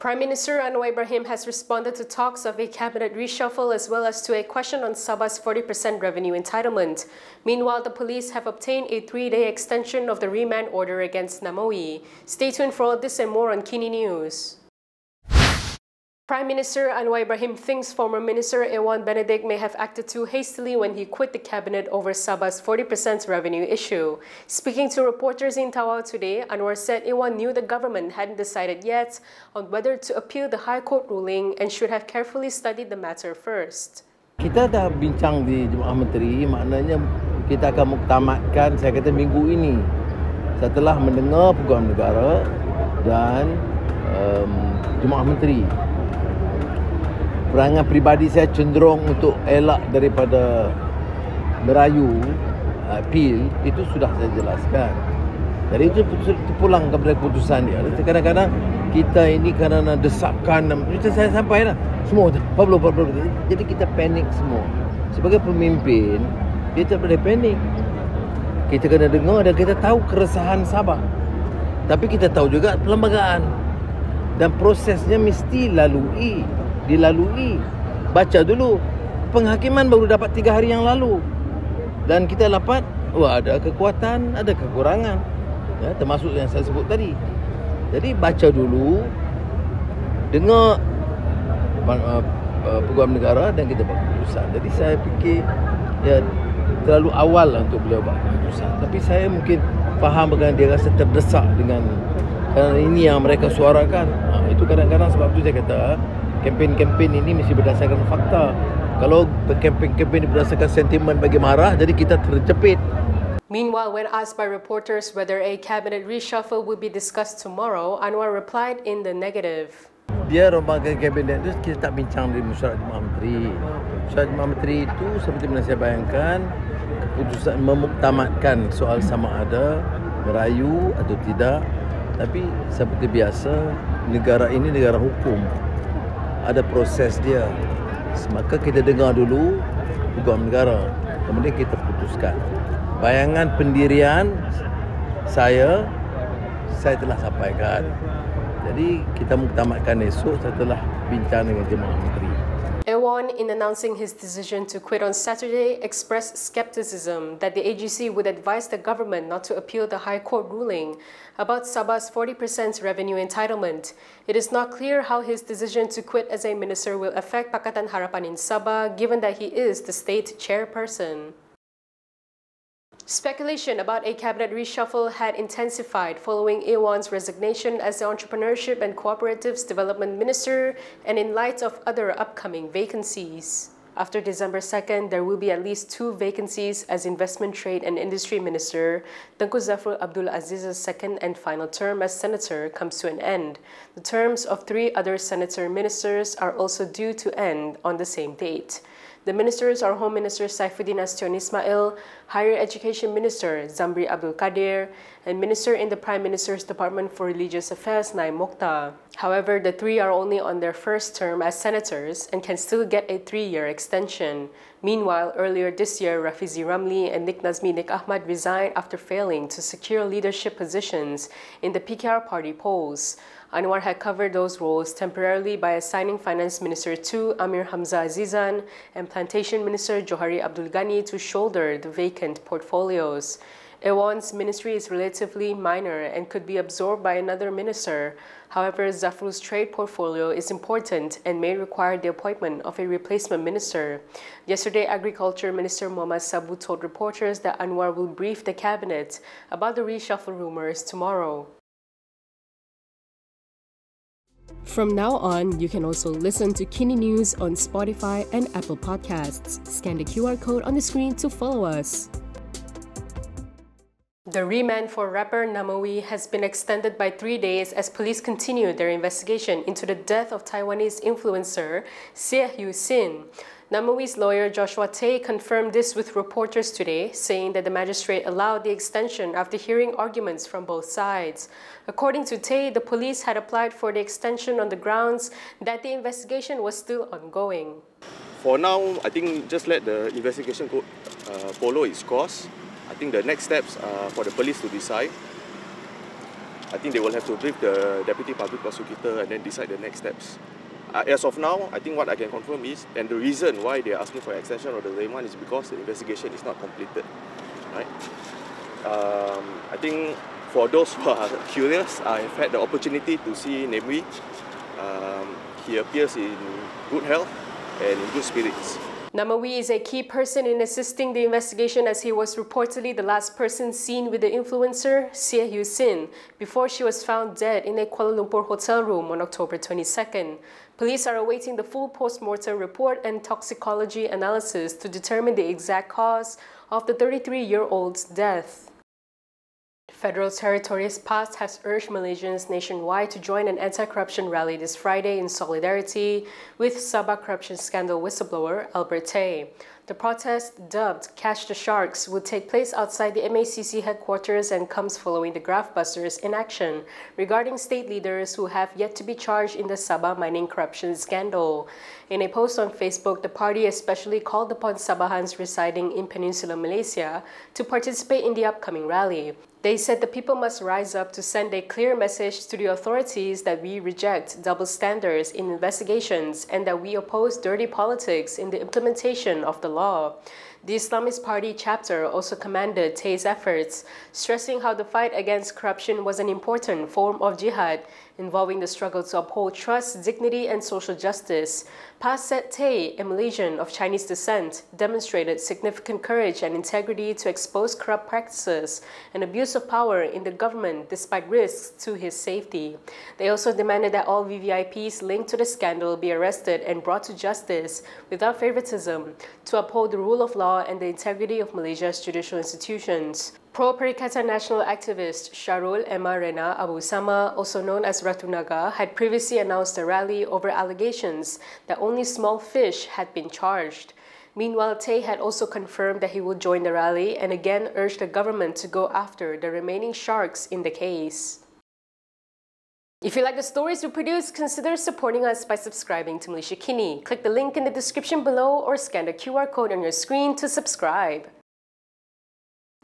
Prime Minister Anwar Ibrahim has responded to talks of a cabinet reshuffle as well as to a question on Sabah's 40% revenue entitlement. Meanwhile, the police have obtained a 3-day extension of the remand order against Namewee. Stay tuned for all this and more on KiniNews. Prime Minister Anwar Ibrahim thinks former Minister Ewon Benedick may have acted too hastily when he quit the cabinet over Sabah's 40% revenue issue. Speaking to reporters in Tawau today, Anwar said Ewon knew the government hadn't decided yet on whether to appeal the High Court ruling and should have carefully studied the matter first. Kita dah bincang di Jemaah Menteri, maknanya kita akan muktamadkan, saya kata minggu ini, setelah mendengar Peguam Negara dan Jemaah Menteri. Perangai peribadi saya cenderung untuk elak daripada merayu appeal, itu sudah saya jelaskan. Jadi itu pulang kepada keputusan dia. Kadang-kadang kita ini kerana desakan, macam saya sampai dah semua apa belum. Jadi kita panik semua. Sebagai pemimpin, kita tak boleh panik. Kita kena dengar dan kita tahu keresahan Sabah. Tapi kita tahu juga perlembagaan dan prosesnya mesti dilalui. Baca dulu. Penghakiman baru dapat 3 hari yang lalu. Dan kita dapat, ada kekuatan, ada kekurangan. Ya, termasuk yang saya sebut tadi. Jadi baca dulu, dengar Peguam Negara dan kita buat keputusan. Jadi saya fikir terlalu awal untuk beliau buat keputusan. Tapi saya mungkin faham dengan dia rasa terdesak dengan kerana ini yang mereka suarakan. Itu kadang-kadang sebab itu saya kata kempen-kempen ini mesti berdasarkan fakta. Kalau kempen-kempen berdasarkan sentimen bagi marah, jadi kita terjepit. Meanwhile, when asked by reporters whether a cabinet reshuffle would be discussed tomorrow, Anwar replied in the negative. Dia rombakan kabinet itu kita tak bincang di mesyuarat Jemaah Menteri. Mesyuarat Jemaah Menteri itu seperti mana saya bayangkan, keputusan memuktamadkan soal sama ada merayu atau tidak. Tapi seperti biasa, negara ini negara hukum. Ada proses dia. Maka kita dengar dulu Peguam Negara, kemudian kita putuskan. Bayangan pendirian saya telah sampaikan. Jadi kita muktamadkan esok setelah bincang dengan Jemaah Menteri. Ewon, in announcing his decision to quit on Saturday, expressed skepticism that the AGC would advise the government not to appeal the High Court ruling about Sabah's 40% revenue entitlement. It is not clear how his decision to quit as a minister will affect Pakatan Harapan in Sabah, given that he is the state chairperson. Speculation about a cabinet reshuffle had intensified following Ewon's resignation as the Entrepreneurship and Cooperatives Development Minister and in light of other upcoming vacancies. After December 2nd, there will be at least 2 vacancies as Investment, Trade and Industry Minister. Tengku Zafrul Abdul Aziz's second and final term as Senator comes to an end. The terms of 3 other Senator Ministers are also due to end on the same date. The ministers are Home Minister Saifuddin Astion Ismail, Higher Education Minister Zamri Abdul Kadir, and Minister in the Prime Minister's Department for Religious Affairs Naim Mokhtar. However, the 3 are only on their first term as senators and can still get a 3-year extension. Meanwhile, earlier this year, Rafizi Ramli and Nik Nazmi Nik Ahmad resigned after failing to secure leadership positions in the PKR party polls. Anwar had covered those roles temporarily by assigning Finance Minister to Amir Hamza Azizan and Plantation Minister Johari Abdul Ghani to shoulder the vacant portfolios. Ewon's ministry is relatively minor and could be absorbed by another minister. However, Zafrul's trade portfolio is important and may require the appointment of a replacement minister. Yesterday, Agriculture Minister Muhammad Sabu told reporters that Anwar will brief the cabinet about the reshuffle rumors tomorrow. From now on, you can also listen to KiniNews on Spotify and Apple Podcasts. Scan the QR code on the screen to follow us. The remand for rapper Namewee has been extended by 3 days as police continue their investigation into the death of Taiwanese influencer Hsieh Yun Hsin. Namewee's lawyer Joshua Tay confirmed this with reporters today, saying that the magistrate allowed the extension after hearing arguments from both sides. According to Tay, the police had applied for the extension on the grounds that the investigation was still ongoing. For now, I think just let the investigation follow its course. I think the next steps are for the police to decide. I think they will have to brief the Deputy Public Prosecutor and then decide the next steps. As of now, I think what I can confirm is, and the reason why they are asking for extension of the remand is because the investigation is not completed. Right? I think for those who are curious, I have had the opportunity to see Namewee. He appears in good health and in good spirits. Namewee is a key person in assisting the investigation as he was reportedly the last person seen with the influencer Hsieh Yun Hsin before she was found dead in a Kuala Lumpur hotel room on October 22nd. Police are awaiting the full post-mortem report and toxicology analysis to determine the exact cause of the 33-year-old's death. Federal Territories PAS has urged Malaysians nationwide to join an anti-corruption rally this Friday in solidarity with Sabah corruption scandal whistleblower Albert Tay. The protest, dubbed Catch the Sharks, will take place outside the MACC headquarters and comes following the graft-busters in action regarding state leaders who have yet to be charged in the Sabah mining corruption scandal. In a post on Facebook, the party especially called upon Sabahans residing in Peninsular Malaysia to participate in the upcoming rally. They said the people must rise up to send a clear message to the authorities that we reject double standards in investigations and that we oppose dirty politics in the implementation of the law. The Islamist Party chapter also commended Tay's efforts, stressing how the fight against corruption was an important form of jihad involving the struggle to uphold trust, dignity, and social justice. PAS said Tay, a Malaysian of Chinese descent, demonstrated significant courage and integrity to expose corrupt practices and abuse of power in the government despite risks to his safety. They also demanded that all VVIPs linked to the scandal be arrested and brought to justice without favoritism to uphold the rule of law and the integrity of Malaysia's judicial institutions. Pro-Perikatan national activist Sharul Emma Rena Abu Sama, also known as Ratu Naga, had previously announced a rally over allegations that only small fish had been charged. Meanwhile, Tay had also confirmed that he will join the rally and again urged the government to go after the remaining sharks in the case. If you like the stories we produce, consider supporting us by subscribing to Malaysia Kini. Click the link in the description below or scan the QR code on your screen to subscribe.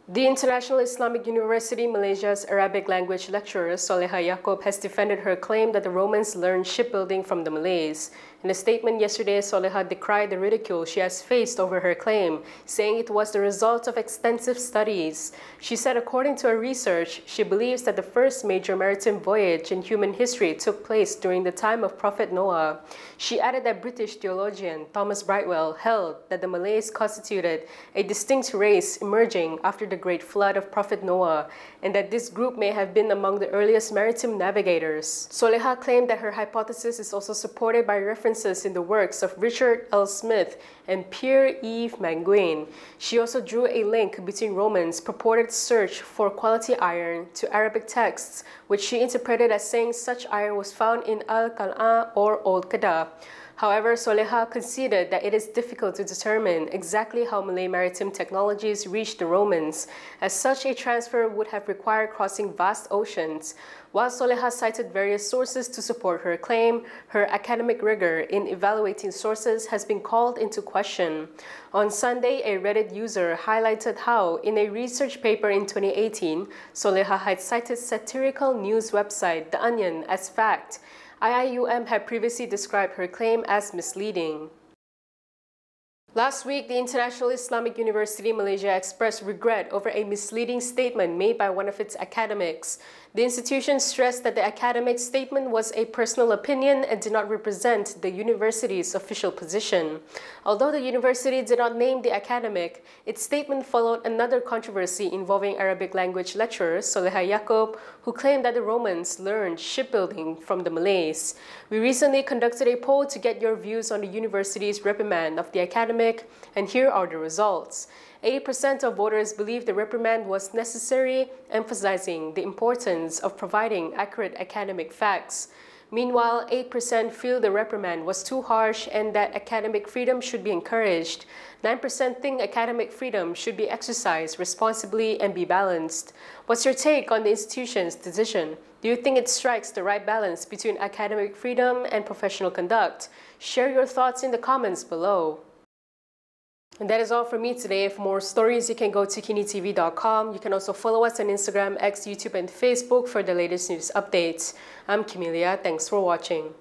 The International Islamic University Malaysia's Arabic language lecturer Soleha Yaakob has defended her claim that the Romans learned shipbuilding from the Malays. In a statement yesterday, Soleha decried the ridicule she has faced over her claim, saying it was the result of extensive studies. She said according to her research, she believes that the first major maritime voyage in human history took place during the time of Prophet Noah. She added that British theologian Thomas Brightwell held that the Malays constituted a distinct race emerging after the great flood of Prophet Noah, and that this group may have been among the earliest maritime navigators. Soleha claimed that her hypothesis is also supported by references in the works of Richard L. Smith and Pierre-Yves Manguin. She also drew a link between Romans' purported search for quality iron to Arabic texts, which she interpreted as saying such iron was found in Al-Qal'a or Old Kedah. However, Soleha conceded that it is difficult to determine exactly how Malay maritime technologies reached the Romans, as such a transfer would have required crossing vast oceans. While Soleha cited various sources to support her claim, her academic rigor in evaluating sources has been called into question. On Sunday, a Reddit user highlighted how, in a research paper in 2018, Soleha had cited satirical news website The Onion as fact. IIUM had previously described her claim as misleading. Last week, the International Islamic University Malaysia expressed regret over a misleading statement made by one of its academics. The institution stressed that the academic statement was a personal opinion and did not represent the university's official position. Although the university did not name the academic, its statement followed another controversy involving Arabic language lecturer Soleha Yaakob, who claimed that the Romans learned shipbuilding from the Malays. We recently conducted a poll to get your views on the university's reprimand of the academic, and here are the results. 80% of voters believe the reprimand was necessary, emphasizing the importance of providing accurate academic facts. Meanwhile, 8% feel the reprimand was too harsh and that academic freedom should be encouraged. 9% think academic freedom should be exercised responsibly and be balanced. What's your take on the institution's decision? Do you think it strikes the right balance between academic freedom and professional conduct? Share your thoughts in the comments below. And that is all from me today. For more stories, you can go to kinitv.com. You can also follow us on Instagram, X, YouTube, and Facebook for the latest news updates. I'm Camelia. Thanks for watching.